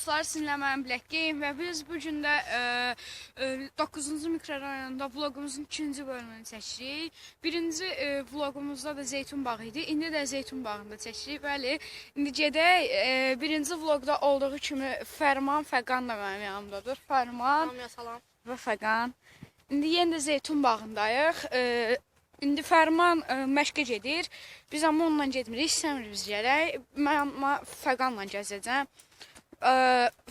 Dostlar, sizinlə mən Black Game və biz bu gün də 9-cu mikrorayonda vlogumuzun 2-ci bölümünü çəkirik. Birinci vlogumuzda da Zeytun bağı idi. İndi də Zeytun bağında çəkirik. Bəli, indi gedək. Birinci vlogda olduğu kimi Fərman, Fəqan da mənim yanımdadır. Fərman və Fəqan. İndi yenə də Zeytun bağındayıq. İndi Fərman məşqə gedir. Biz amma onunla getmirik, istəmirik biz gələk. Mən Fəqanla gəzəcəm.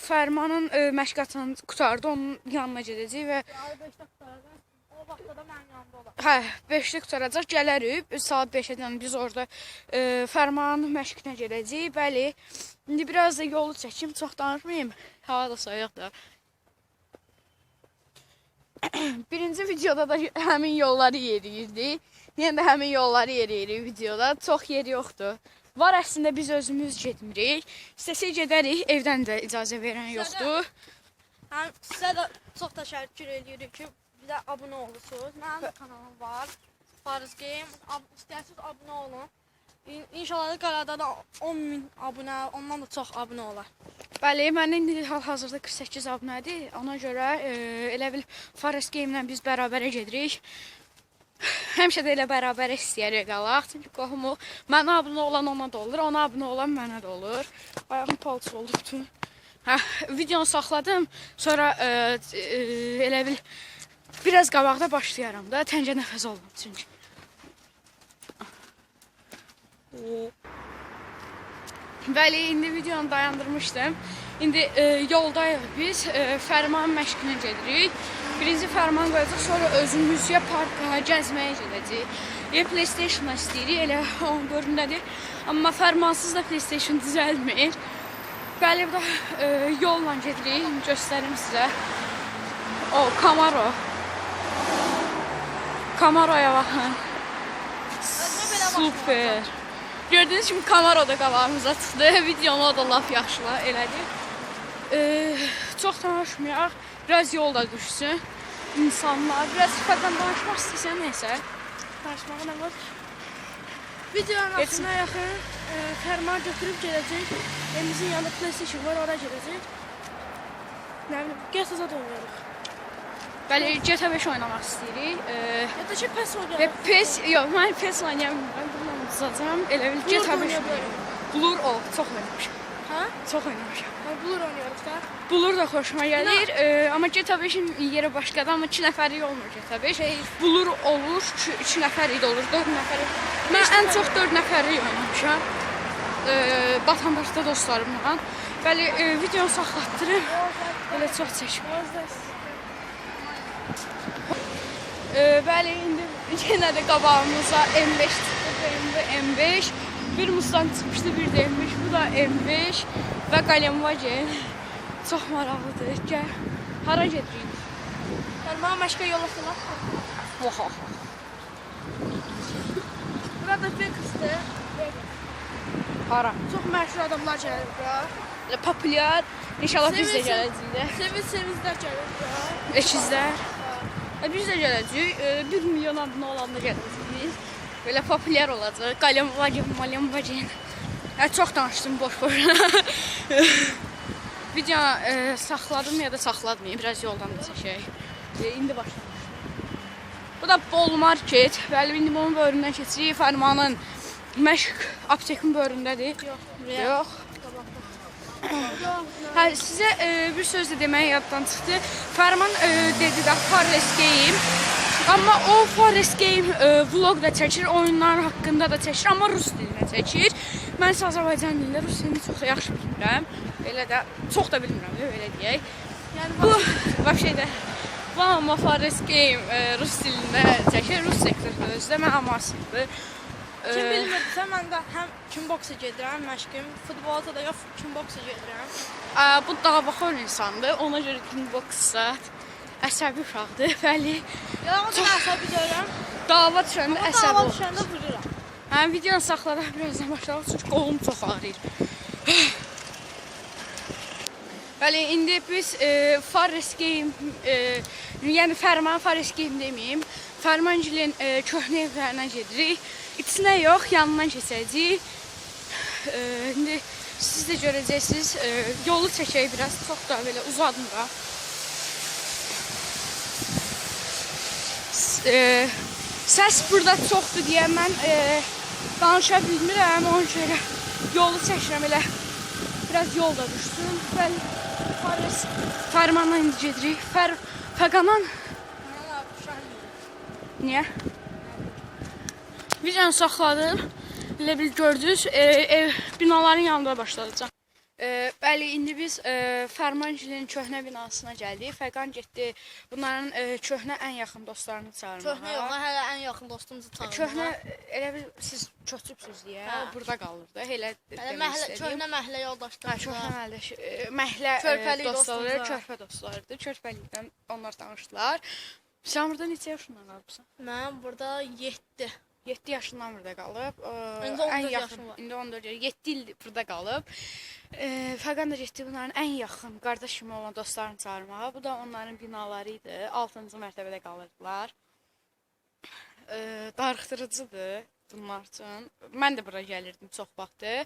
Fərmanın məşqatını qutardı, onun yanına gedəcək və 5-də qutaracaq, o vaxtda da mənim yanımda olacaq. Hə, 5-də qutaracaq, gələrük, saat 5-dən biz orada Fərmanın məşqinə gedəcəyik, bəli. İndi biraz da yolu çəkim, çox danışmayayım, hava da soyuqdur. Birinci videoda da həmin yolları yeriyirdik, yenə də həmin yolları yeriyirik videoda, çox yer yoxdur. Var əslində biz özümüz getmirik. İstəsək gedərik, evdən də icazə verən yoxdur. Sizə də çox təşəkkür edirik ki, bizə abunə olursunuz. Mənim də kanalım var, Faris Game. İstəyirsiniz abunə olun. İnşallah qərarda da 10.000 abunə, ondan da çox abunə olar. Bəli, mənim indi hal-hazırda 48 abunədir. Ona görə elə bil Faris Game-lə biz bərabərə gedirik. Həmişə də elə bərabər istəyərək qalaq. Çünki qohumu mənə abunə olan ona da olur, ona abunə olan mənə də olur. Ayağım palçıq oldu bütün. Videonu saxladım. Sonra elə bil biraz qabaqda başlayaram da. Təncə nəfəs olmam çünki. Bəli, indi videonu dayandırmışdım. İndi yoldayıq biz. Fərman məşqinə gedirik. Birinci Fərman qoyacaq, sonra özümüzə parka gəzməyə gedəcək. PlayStation istəyirik, elə onun göründədir. Amma Fərmansız da PlayStation düzəlmir. Bəli, bu da yolla gedirik, göstərim sizə. O, Camaro. Camaroya baxın. Super. Gördüyünüz kimi Camaro da qabağımıza çıxdı. Videonu o da laf yaxşı elədi. Çox danışmayaq. Biraz yol da düşsün. İnsanlar. Biraz Fəqan danışmaq istəyirsən, neysə. Danışmağa nə var? Videonun altına yaxın Fərman götürüb gedəcək. Evimizin yanında PlayStation var, oraya gedəcək. Nə bilim, GTA da oynayırıq. Bəli, GTA 5 oynamaq istəyirik. Ya da ki, PES oynayırıq. PES, yox, mən PES oynayamıyorum. Bununla uzacam. Elə bil GTA 5 oynayırıq. Blur o, çox oynamışam. Hə? Çox oynamışam. Blur oynayırıq da. Blur da xoşuma gəlir. Amma GTA 5-in yeri başqadır, amma 2 nəfərlik olmur GTA 5. Blur olur, 2 nəfərlik də olur, 4 nəfərlik. Mən ən çox 4 nəfərlik oynamışam. Batandaşda dostlarımla. Bəli, videonu saxlatdırım. Belə çox çəkim. Bəli, indi yenə də qabağımıza M5 çıxdı, BMW M5. Bir Mustang çıxmışdı, bir də M5, bu da M5 və Qalemvagen. Çox maraqlıdır. Gəl, hara gedirik? Fərman məşqə yol atılaq. Oha. Burada Vegas'dır. Hara? Çox məşhur adamlar gəlir bura. Elə populyar. İnşallah biz də gələcəyik. Sevizlər gəlir bura. Ekizlər. Biz də gələcəyik. 1 milyon abunə olanda gələcəyik biz. Belə populyar olacaq. Qalemvagen. Çox danışdım boş-boş. Videonu saxladım ya da saxlatmayayım. Biraz yoldan da çəkək. İndi başlamışdım. Bu da Bol Market. Bəli, indi bunun bölümündən keçirik. Fərmanın məşq aptekin bölümündədir. Yox. Hə, sizə bir söz də deməyə yaddan çıxdı. Fərman dedi də Faris Game. Amma o Faris Game vlog da çəkir, oyunlar haqqında da çəkir, amma rus dilində çəkir. Mən isə Azərbaycan dilində rus dilini çox da yaxşı bilmirəm. Elə də çox da bilmirəm, elə deyək. Yəni bu vəbşəydə amma Faris Game rus dilində çəkir, rus sektorda özdə mən amasıdır. Kim bilmirsə, mən də həm kickboksa gedirəm, məşqim, futbolda da yox, kickboksa gedirəm. Bu davaxor insandır, ona görə kickboksa əsəbi uşaqdır, bəli. Yalan da əsəbi deyirəm. Dava düşəndə əsəbi olur. Dava düşəndə vururam. Həm videonu saxladaq, birazdan başlayaq, çünki qolum çox ağrıyır. Bəli, indi biz Faris Game, yəni Fərman Faris Game deməyim, Fərmancilin köhnə evlərinə gedirik. İçinə yox, yanından keçəcəyik. İndi Siz də görəcəksiniz. Yolu çəkək biraz, çox da belə uzatmıraq. Səs burada çoxdur deyə mən danışa bilmirəm, ona görə yolu çəkirəm elə biraz yol da düşsün. Fərmanla indi gedirik. Fəqanan niyə? Videonu saxladım. Elə bil gördünüz, ev binaların yanında başlayacağım. Bəli, indi biz Fərmancilin köhnə binasına gəldik. Fəqan getdi bunların köhnə ən yaxın dostlarını çağırmağa. Köhnə yox, hələ ən yaxın dostumuzu çağırmağa. Köhnə, elə bil siz köçübsünüz deyə burada qalırdı. Elə köhnə məhəllə yoldaşları. Köhnə məhəllə dostları, körpə dostlarıdır. Körpəlikdən onlar tanışdılar. Sən burada neçə yaşından qalıbsan? Mən burada 7. 7 yaşından burada qalıb. İndi 14 yaşım var. İndi 14 yaş. 7 il burada qalıb. Fəqan da getdi bunların ən yaxın qardaş kimi olan dostlarını çağırmağa. Bu da onların binaları idi. 6-cı mərtəbədə qalırdılar. Darıxdırıcıdır bunlar üçün. Mən də bura gəlirdim çox vaxtı.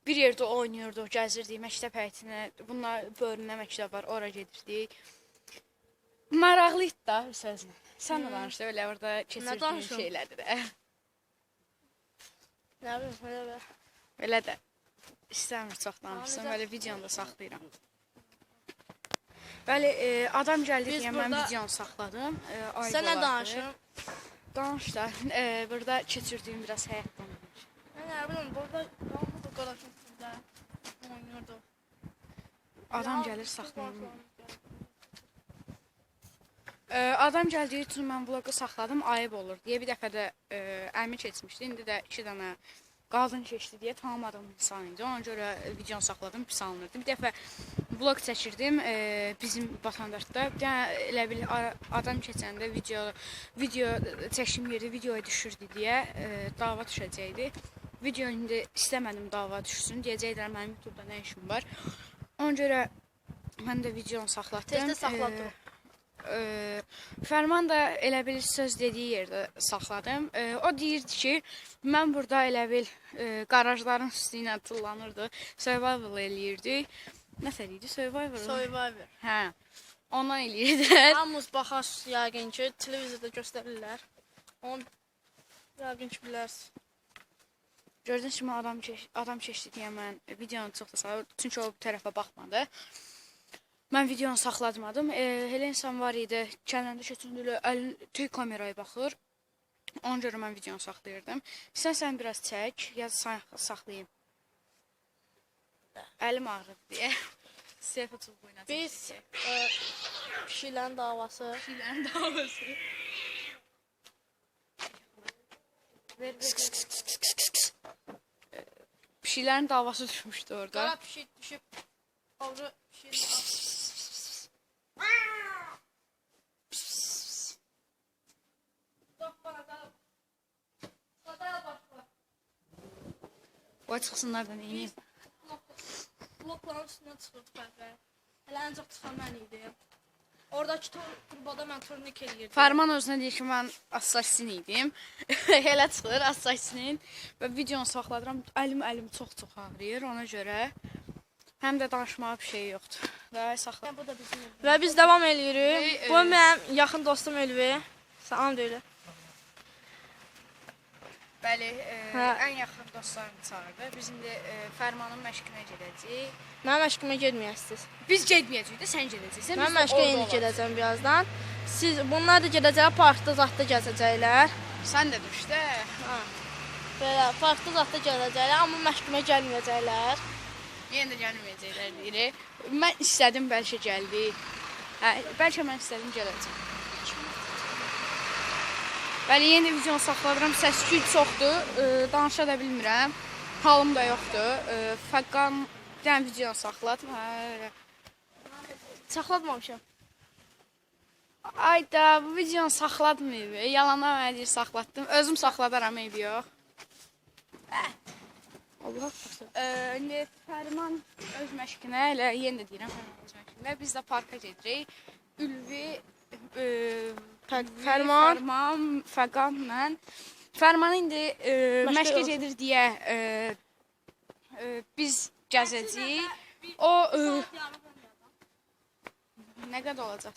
Bir yerdə oynayırdıq, gəzirdik, məktəb həyətinə. Bunlar bölünə məktəb var, ora gedirdik. Maraqlıydı da sözlə. Sən də danışdı, elə orada keçirdiyin şeylərdir də. Nə bilim, elə. Elə də istəmir çox danışsın, belə videonu da saxlayıram. Bəli, adam gəldi deyə mən videonu saxladım. Sən nə danışın? Danış da, burada keçirdiyim biraz həyatdan. Mən nə bilim, burada qardaşım sizdə oynayırdı. Adam gəlir, saxlayım. Adam gəldiyi üçün mən vlogu saxladım, ayıb olur deyə. Bir dəfə də əmi keçmişdi, indi də 2 dənə qadın keçdi deyə tanımadığım insan idi. Ona görə videonu saxladım, pis alınırdı. Bir dəfə vlog çəkirdim bizim vətəndaşda. Bir dənə elə bil adam keçəndə video çəkim yeri videoya düşürdü deyə dava düşəcəkdi. Video indi istəmədim dava düşsün, deyəcəklər mənim YouTube'da nə işim var. Ona görə mən də videonu saxlatdım. Tezdə saxladım. Fərman da elə bil söz dediyi yerdə saxladım. O deyirdi ki, mən burada elə bil qarajların üstü ilə tullanırdı, survival eləyirdi. Nəsə idi? Survivor. Hə, ona eləyirdilər. Hamımız baxar yəqin ki, televizorda göstərirlər. Onu yəqin ki, bilərsin. Gördüyünüz kimi adam keçdi deyə mən videonu çox da saxladım, çünki o bu tərəfə baxmadı. Mən videonu saxlatmadım. Elə insan var idi, kənarda keçəndə tüy kameraya baxır. Ona görə mən videonu saxlayırdım. Sən biraz çək, ya saxlayayım. Əlim ağrıdı deyə. Seyfə çubuğu ilə çəkəcək. Biz pişiklərin davası. Pişiklərin davası. Pişiklərin davası düşmüşdü orada. Qara pişik düşüb, avru pişik. Qoy çıxsınlar da neyini. Blokların üstündən çıxırdı fərqə. Hələ ən çox çıxan mən idi. Oradakı turbada mən turnik eləyirdim. Fərman özünə deyir ki, mən assassin idim. Elə çıxır assassin. Və videonu saxladıram. Əlim çox ağrıyır ona görə. Həm də danışmağa bir şey yoxdur. Və saxla. Və biz davam eləyirik. Bu mənim yaxın dostum Elvi. Salam deyil. Bəli, ən yaxın dostlarını çağırdı. Biz indi Fərmanın məşqinə gedəcəyik. Mənim məşqimə getməyəsiniz. Biz getməyəcəyik də, sən gedəcəksən. Mən məşqə indi gedəcəm birazdan. Bunlar da gedəcəklər, parkda zadda gəzəcəklər. Sən də düş də. Belə, parkda zadda gəzəcəklər, amma məşqimə gəlməyəcəklər. Yenə də gəlməyəcəklər deyirik. Mən istədim, bəlkə gəldi. Bəlkə mən istədim, gələcəm. Bəli, yenə də videonu saxladıram. Səs-küy çoxdur. Danışa da bilmirəm. Halım da yoxdur. Fəqan bir dənə videonu saxladım. Saxlatmamışam. Ayda, bu videonu saxlatmayıb. Yalana mənə deyir, saxlatdım. Özüm saxladaram, eybi yox. Allah indi Fərman öz məşqinə, elə yenə də deyirəm, öz məşqinə. Biz də parka gedirik. Ülvi, Fərman, Fəqan, mən. Fərman indi məşqə gedir deyə biz gəzəcəyik. O nə qədər olacaq?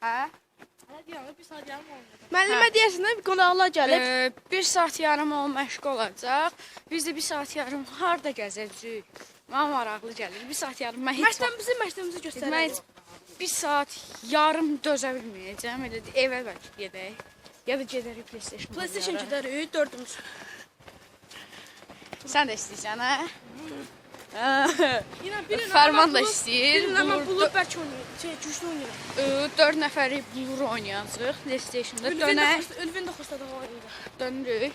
Hə? Bir saat yarım olmayacaq. Müəllimə deyəsən də qonaqlar gəlib. 1 saat yarım o məşq olacaq. Biz də 1 saat yarım harda gəzəcəyik? Mənə maraqlı gəlir. 1 saat yarım mən heç vaxt Bizim məktəbimizi mən göstərək. heç 1 saat yarım dözə bilməyəcəm. Elə evə bəlkə gedək. Ya da gedərik PlayStation. PlayStation oynayarıq. gedərik, dördümüz. Sən də istəyirsən, hə? Yine birini Fərman da bulub- istəyir. Birini ama Bulur- bulub bəlkə oynayır. Güclü oynayır. 4 nəfəri bulur oynayacağıq PlayStation-da. Dönək, Ülvin də xoşladı oynayır. dönürük.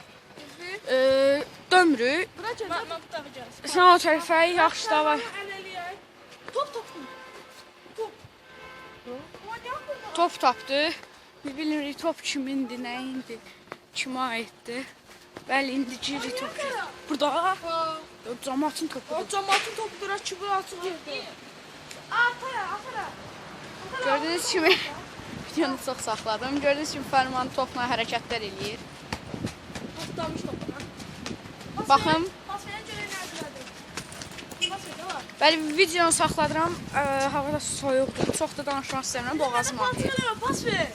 Dömürük. Bura gəl. Mən bu tərəfə gəlsin. Sən o tərəfə yaxşı da var. Top top. Top tapdı. Biz bilmirik top kimindir, nəyindir, kimə aiddir. Bəli, indi giri top. Burada cəmaatın topudur. O cəmaatın topudur, ki bu açıq yerdə. Atara. Gördüyünüz kimi videonu çox saxladım. Gördüyünüz kimi Fərman topla hərəkətlər eləyir. Toplamış topuna. Baxın, Pas verin görək nədir. Pas ver, də var. bəli videonu saxladıram. Havada soyuqdur. Çox da danışmaq istəmirəm, boğazım Pas ağrıyır. ver, pas ver.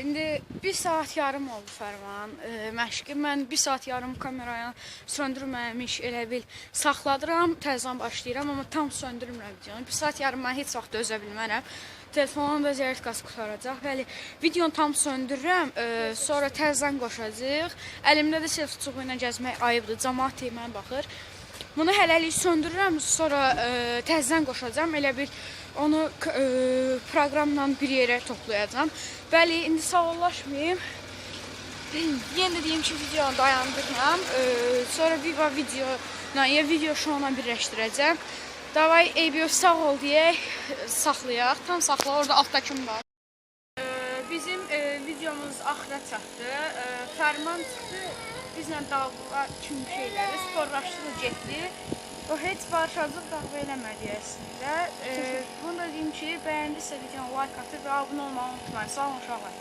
İndi 1 saat yarım oldu Fərman. Məşqi mən 1 saat yarım kameraya söndürməmiş elə bil saxladıram, təzədən başlayıram, amma tam söndürmürəm videonu. 1 saat yarım mən heç vaxt dözə bilmərəm. Telefonun da zərərtkası qurtaracaq. Bəli, videonu tam söndürürəm, sonra təzədən qoşacağıq. Əlimdə də selfie çubuğu ilə gəzmək ayıbdır. Cəmaət mənə baxır. Bunu hələlik söndürürəm, sonra təzədən qoşacağam. Elə bir onu proqramla bir yerə toplayacağam. Bəli, indi sağollaşmayayım. Yenə də deyim ki, videonu dayandırıram. Sonra Viva video şouna birləşdirəcəm. Davay ABO sağ ol deyək, saxlayaq. Tam saxla, orada altdakım var. Bizim videomuz axıra çatdı. Fərman çıxdı. Bizlə dağlar kimi şeyləri sporlaşdırıb getdi. O heç barışacaq dağ eləmədi əslində. Bunu da deyim ki, bəyəndisə videonu like atıb və abunə olmağı unutmayın. Sağ olun uşaqlar.